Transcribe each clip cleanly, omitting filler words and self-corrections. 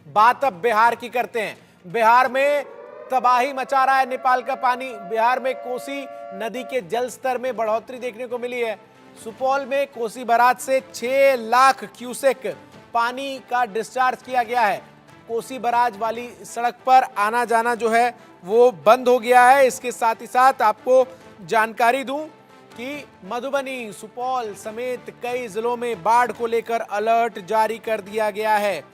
बात अब बिहार की करते हैं। बिहार में तबाही मचा रहा है नेपाल का पानी। बिहार में कोसी नदी के जल स्तर में बढ़ोतरी देखने को मिली है। सुपौल में कोसी बराज से 6 लाख क्यूसेक पानी का डिस्चार्ज किया गया है। कोसी बराज वाली सड़क पर आना जाना जो है वो बंद हो गया है। इसके साथ ही साथ आपको जानकारी दूं कि मधुबनी, सुपौल समेत कई जिलों में बाढ़ को लेकर अलर्ट जारी कर दिया गया है।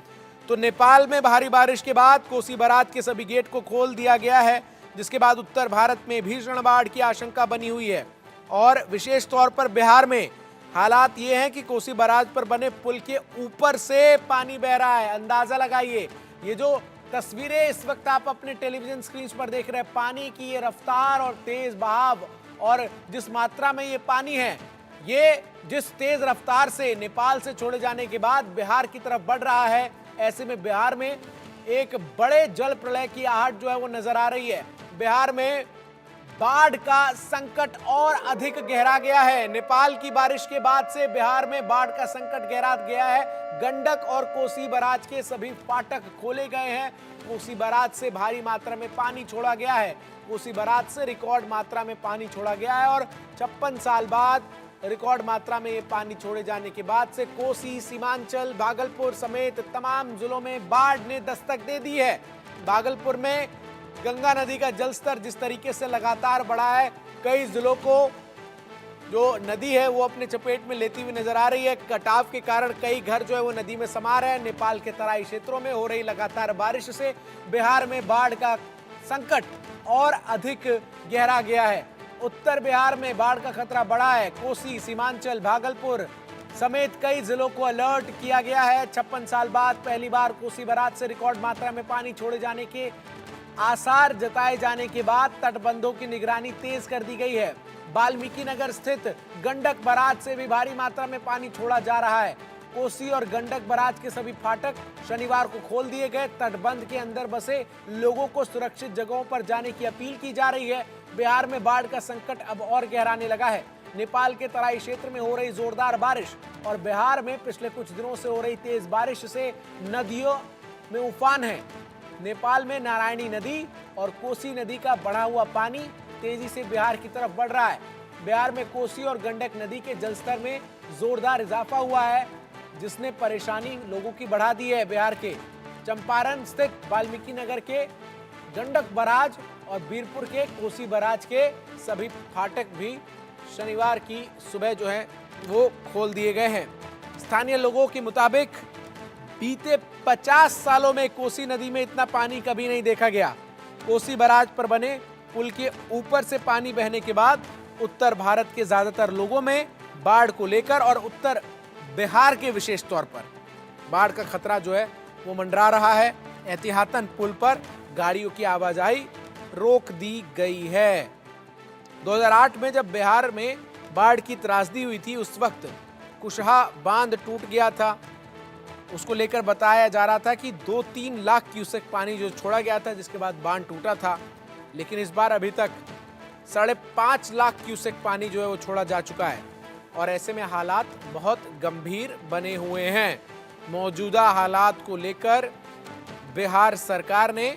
तो नेपाल में भारी बारिश के बाद कोसी बराज के सभी गेट को खोल दिया गया है, जिसके बाद उत्तर भारत में भीषण बाढ़ की आशंका बनी हुई है। और विशेष तौर पर बिहार में हालात ये हैं कि कोसी बराज पर बने पुल के ऊपर से पानी बह रहा है। अंदाजा लगाइए, ये जो तस्वीरें इस वक्त आप अपने टेलीविजन स्क्रीन पर देख रहे हैं, पानी की ये रफ्तार और तेज बहाव और जिस मात्रा में ये पानी है, ये जिस तेज रफ्तार से नेपाल से छोड़े जाने के बाद बिहार की तरफ बढ़ रहा है, ऐसे में बिहार में एक बड़े जल प्रलय की आहट जो है वो नजर आ रही है। बिहार में बाढ़ का संकट और अधिक गहरा गया है। नेपाल की बारिश के बाद से बिहार में बाढ़ का संकट गहरा गया है। गंडक और कोसी बराज के सभी फाटक खोले गए हैं। कोसी बराज से भारी मात्रा में पानी छोड़ा गया है। कोसी बराज से रिकॉर्ड मात्रा में पानी छोड़ा गया है और 56 साल बाद रिकॉर्ड मात्रा में ये पानी छोड़े जाने के बाद से कोसी, सीमांचल, भागलपुर समेत तमाम जिलों में बाढ़ ने दस्तक दे दी है। भागलपुर में गंगा नदी का जलस्तर जिस तरीके से लगातार बढ़ा है, कई जिलों को जो नदी है वो अपने चपेट में लेती हुई नजर आ रही है। कटाव के कारण कई घर जो है वो नदी में समा रहे हैं। नेपाल के तराई क्षेत्रों में हो रही लगातार बारिश से बिहार में बाढ़ का संकट और अधिक गहरा गया है। उत्तर बिहार में बाढ़ का खतरा बढ़ा है। कोसी, सीमांचल, भागलपुर समेत कई जिलों को अलर्ट किया गया है। 56 साल बाद पहली बार कोसी बराज से रिकॉर्ड मात्रा में पानी छोड़े जाने के आसार जताए जाने के बाद तटबंधों की निगरानी तेज कर दी गई है। वाल्मीकि नगर स्थित गंडक बराज से भी भारी मात्रा में पानी छोड़ा जा रहा है। कोसी और गंडक बराज के सभी फाटक शनिवार को खोल दिए गए। तटबंध के अंदर बसे लोगों को सुरक्षित जगहों पर जाने की अपील की जा रही है। बिहार में बाढ़ का संकट अब और गहराने लगा है। नेपाल के तराई क्षेत्र में हो रही जोरदार बारिश और बिहार में पिछले कुछ दिनों से हो रही तेज बारिश से नदियों में उफान है। नेपाल में नारायणी नदी और कोसी नदी का बढ़ा हुआ पानी तेजी से बिहार की तरफ बढ़ रहा है। बिहार में कोसी और गंडक नदी के जलस्तर में जोरदार इजाफा हुआ है, जिसने परेशानी लोगों की बढ़ा दी है। बिहार के चंपारण स्थित वाल्मीकि नगर के गंडक बराज और बीरपुर के कोसी बराज के सभी फाटक भी शनिवार की सुबह जो है वो खोल दिए गए हैं। स्थानीय लोगों के मुताबिक बीते 50 सालों में कोसी नदी में इतना पानी कभी नहीं देखा गया। कोसी बराज पर बने पुल के ऊपर से पानी बहने के बाद उत्तर भारत के ज्यादातर लोगों में बाढ़ को लेकर और उत्तर बिहार के विशेष तौर पर बाढ़ का खतरा जो है वो मंडरा रहा है। एहतियातन पुल पर गाड़ियों की आवाजाही रोक दी गई है। 2008 में जब बिहार में बाढ़ की त्रासदी हुई थी, उस वक्त कुशहा बांध टूट गया था। उसको लेकर बताया जा रहा था कि 2-3 लाख क्यूसेक पानी जो छोड़ा गया था, जिसके बाद बांध टूटा था। लेकिन इस बार अभी तक 5.5 लाख क्यूसेक पानी जो है वो छोड़ा जा चुका है और ऐसे में हालात बहुत गंभीर बने हुए हैं। मौजूदा हालात को लेकर बिहार सरकार ने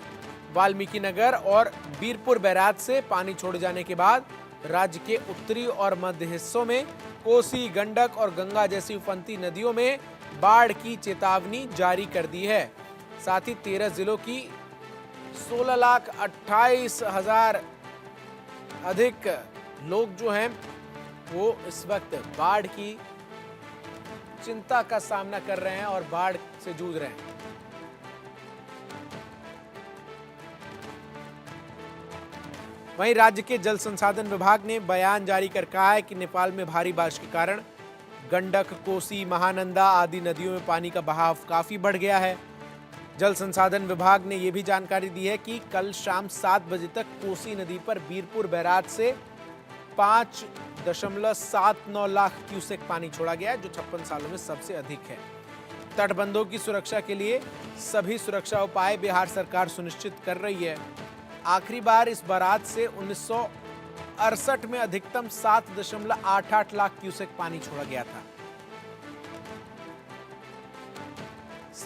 वाल्मीकि नगर और बीरपुर बैराज से पानी छोड़े जाने के बाद राज्य के उत्तरी और मध्य हिस्सों में कोसी, गंडक और गंगा जैसी उफनती नदियों में बाढ़ की चेतावनी जारी कर दी है। साथ ही 13 जिलों की 16,28,000 अधिक लोग जो हैं वो इस वक्त बाढ़ की चिंता का सामना कर रहे हैं और बाढ़ से जूझ रहे हैं। वहीं राज्य के जल संसाधन विभाग ने बयान जारी कर कहा है कि नेपाल में भारी बारिश के कारण गंडक, कोसी, महानंदा आदि नदियों में पानी का बहाव काफी बढ़ गया है। जल संसाधन विभाग ने यह भी जानकारी दी है कि कल शाम 7 बजे तक कोसी नदी पर बीरपुर बैराज से 5.79 लाख क्यूसेक पानी छोड़ा गया है, जो 56 सालों में सबसे अधिक है। तटबंधों की सुरक्षा के लिए सभी सुरक्षा उपाय बिहार सरकार सुनिश्चित कर रही है। आखिरी बार इस बराज से 1968 में अधिकतम 7.88 लाख क्यूसेक पानी छोड़ा गया था।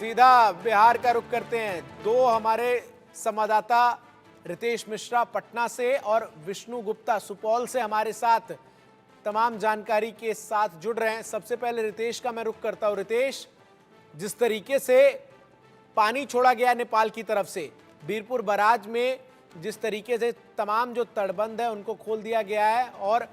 सीधा बिहार का रुख करते हैं। दो हमारे संवाददाता रितेश मिश्रा पटना से और विष्णु गुप्ता सुपौल से हमारे साथ तमाम जानकारी के साथ जुड़ रहे हैं। सबसे पहले रितेश का मैं रुख करता हूं। रितेश, जिस तरीके से पानी छोड़ा गया नेपाल की तरफ से, बीरपुर बराज में जिस तरीके से तमाम जो तटबंध है उनको खोल दिया गया है और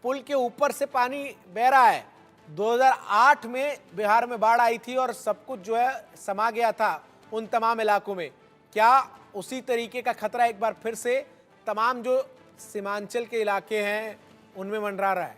पुल के ऊपर से पानी बह रहा है। 2008 में बिहार में बाढ़ आई थी और सब कुछ जो है समा गया था उन तमाम इलाकों में। क्या उसी तरीके का खतरा एक बार फिर से तमाम जो सीमांचल के इलाके हैं उनमें मंडरा रहा है?